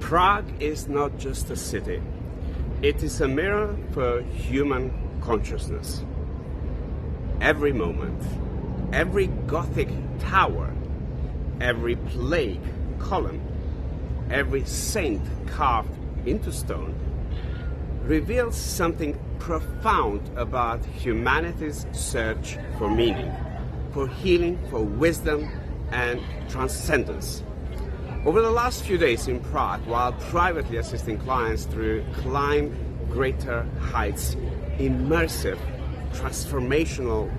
Prague is not just a city. It is a mirror for human consciousness. Every moment, every Gothic tower, every plague column, every saint carved into stone reveals something profound about humanity's search for meaning, for healing, for wisdom and transcendence. Over the last few days in Prague, while privately assisting clients through Climb Greater Heights Immersive Transformational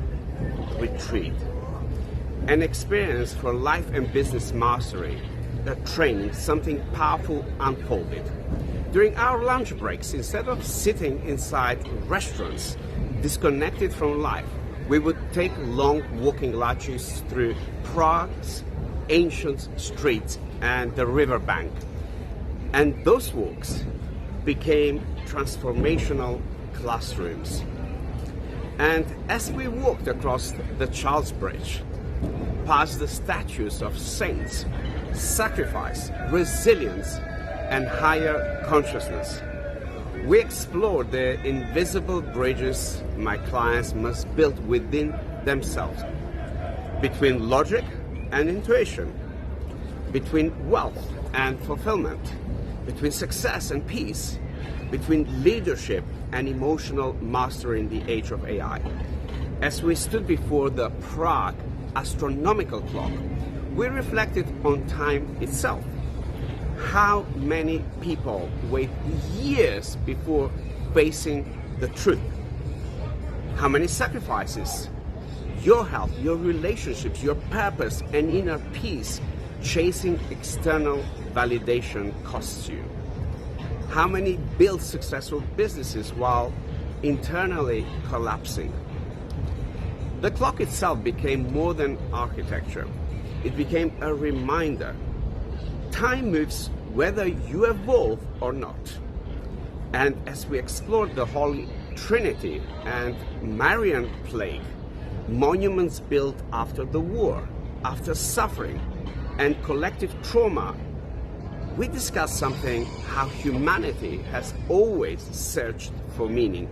Retreat, an experience for life and business mastery, a training, something powerful unfolded. During our lunch breaks, instead of sitting inside restaurants disconnected from life, we would take long walking lunches through Prague's ancient streets and the riverbank. And those walks became transformational classrooms. And as we walked across the Charles Bridge, past the statues of saints, sacrifice, resilience, and higher consciousness, we explored the invisible bridges my clients must build within themselves, between logic and intuition, between wealth and fulfillment, between success and peace, between leadership and emotional mastery in the age of AI. As we stood before the Prague astronomical clock, we reflected on time itself. How many people wait years before facing the truth? How many sacrifices your health, your relationships, your purpose and inner peace chasing external validation costs you? How many build successful businesses while internally collapsing? The clock itself became more than architecture. It became a reminder. Time moves whether you evolve or not. And as we explored the Holy Trinity and Marian plague, monuments built after the war, after suffering and collective trauma, we discussed something: how humanity has always searched for meaning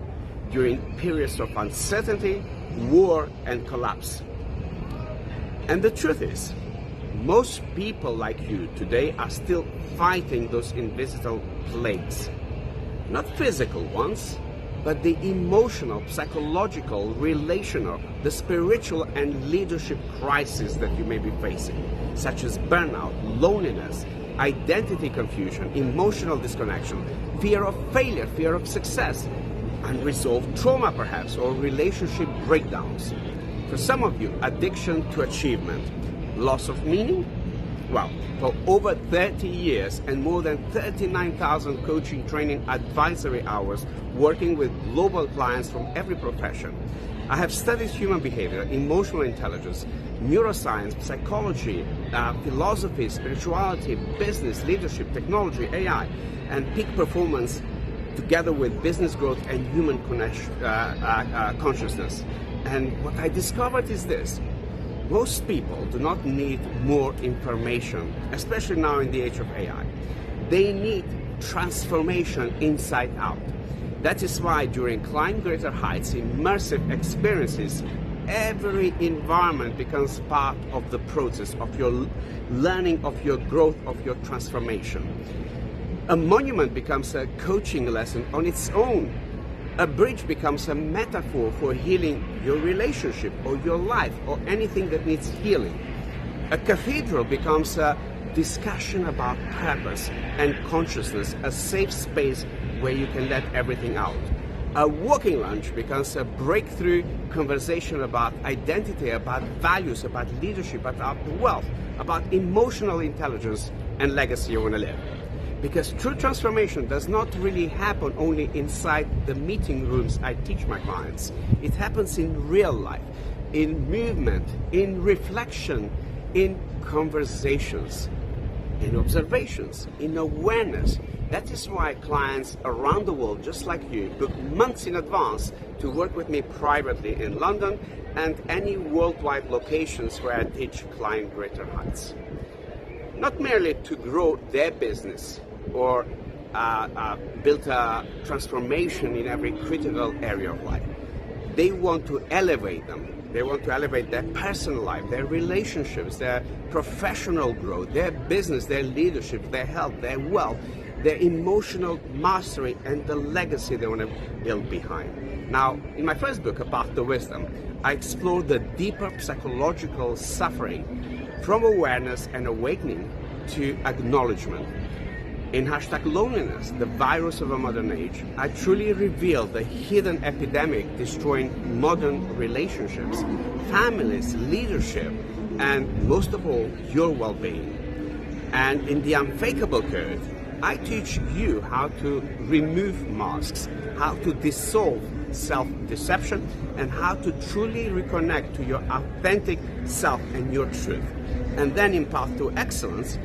during periods of uncertainty, war and collapse. And the truth is, most people like you today are still fighting those invisible plagues. Not physical ones, but the emotional, psychological, relational, the spiritual and leadership crises that you may be facing, such as burnout, loneliness, identity confusion, emotional disconnection, fear of failure, fear of success, unresolved trauma perhaps, or relationship breakdowns. For some of you, addiction to achievement, loss of meaning? Well, for over 30 years and more than 39,000 coaching, training, advisory hours working with global clients from every profession, I have studied human behavior, emotional intelligence, neuroscience, psychology, philosophy, spirituality, business, leadership, technology, AI, and peak performance together with business growth and human consciousness. And what I discovered is this: most people do not need more information, especially now in the age of AI. They need transformation inside out. That is why during Climb Greater Heights immersive experiences, every environment becomes part of the process of your learning, of your growth, of your transformation. A monument becomes a coaching lesson on its own. A bridge becomes a metaphor for healing your relationship or your life or anything that needs healing. A cathedral becomes a discussion about purpose and consciousness, a safe space where you can let everything out. A walking lunch becomes a breakthrough conversation about identity, about values, about leadership, about wealth, about emotional intelligence and legacy you want to live. Because true transformation does not really happen only inside the meeting rooms I teach my clients. It happens in real life, in movement, in reflection, in conversations, in observations, in awareness. That is why clients around the world, just like you, book months in advance to work with me privately in London and any worldwide locations where I teach Climb Greater Heights. Not merely to grow their business, or built a transformation in every critical area of life. They want to elevate them. They want to elevate their personal life, their relationships, their professional growth, their business, their leadership, their health, their wealth, their emotional mastery, and the legacy they want to build behind. Now, in my first book, A Path to Wisdom, I explore the deeper psychological suffering from awareness and awakening to acknowledgement. In #Loneliness, the virus of a modern age, I truly reveal the hidden epidemic destroying modern relationships, families, leadership, and most of all, your well-being. And in The Unfakeable Code, I teach you how to remove masks, how to dissolve self-deception, and how to truly reconnect to your authentic self and your truth. And then in Path to Excellence,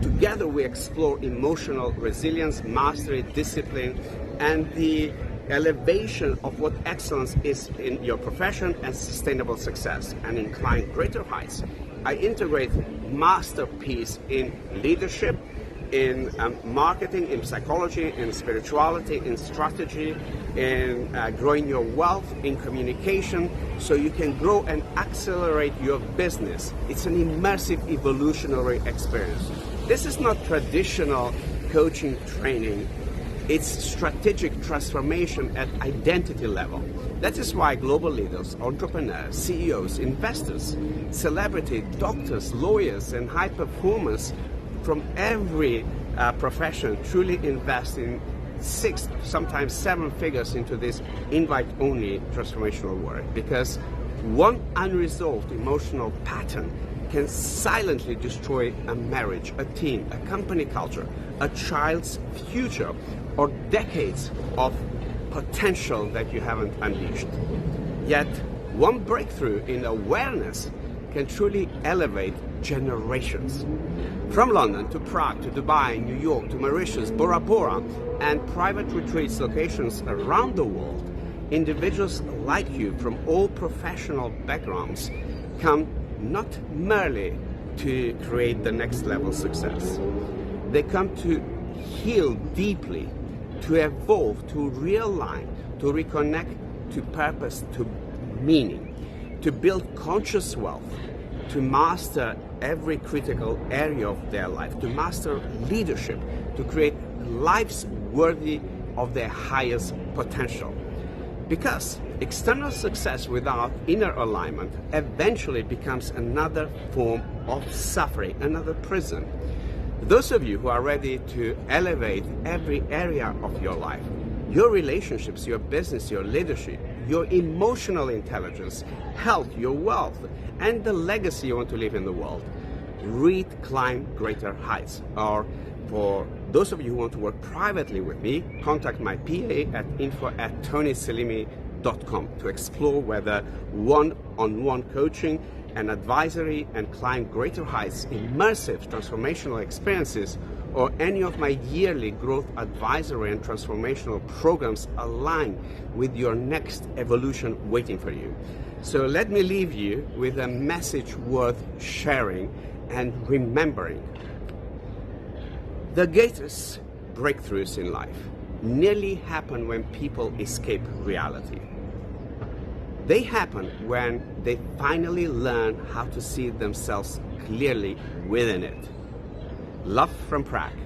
together we explore emotional resilience, mastery, discipline, and the elevation of what excellence is in your profession and sustainable success. And in Climb Greater Heights, I integrate masterpiece in leadership, in marketing, in psychology, in spirituality, in strategy, in growing your wealth, in communication, so you can grow and accelerate your business. It's an immersive evolutionary experience. This is not traditional coaching training. It's strategic transformation at identity level. That is why global leaders, entrepreneurs, CEOs, investors, celebrities, doctors, lawyers, and high performers from every profession truly invest in 6, sometimes 7 figures into this invite-only transformational work, because one unresolved emotional pattern can silently destroy a marriage, a team, a company culture, a child's future, or decades of potential that you haven't unleashed. Yet, one breakthrough in awareness can truly elevate generations. From London to Prague to Dubai, New York to Mauritius, Bora Bora, and private retreats locations around the world, individuals like you from all professional backgrounds come not merely to create the next level success. They come to heal deeply, to evolve, to realign, to reconnect to purpose, to meaning, to build conscious wealth, to master every critical area of their life, to master leadership, to create lives worthy of their highest potential. Because external success without inner alignment eventually becomes another form of suffering, another prison. Those of you who are ready to elevate every area of your life, your relationships, your business, your leadership, your emotional intelligence, health, your wealth, and the legacy you want to leave in the world, read Climb Greater Heights. Or for those of you who want to work privately with me, contact my PA at info@tonyselimi.com to explore whether one-on-one coaching and advisory and Climb Greater Heights immersive transformational experiences, or any of my yearly growth advisory and transformational programs align with your next evolution waiting for you. So let me leave you with a message worth sharing and remembering. The greatest breakthroughs in life nearly happen when people escape reality. They happen when they finally learn how to see themselves clearly within it. Love from Prague.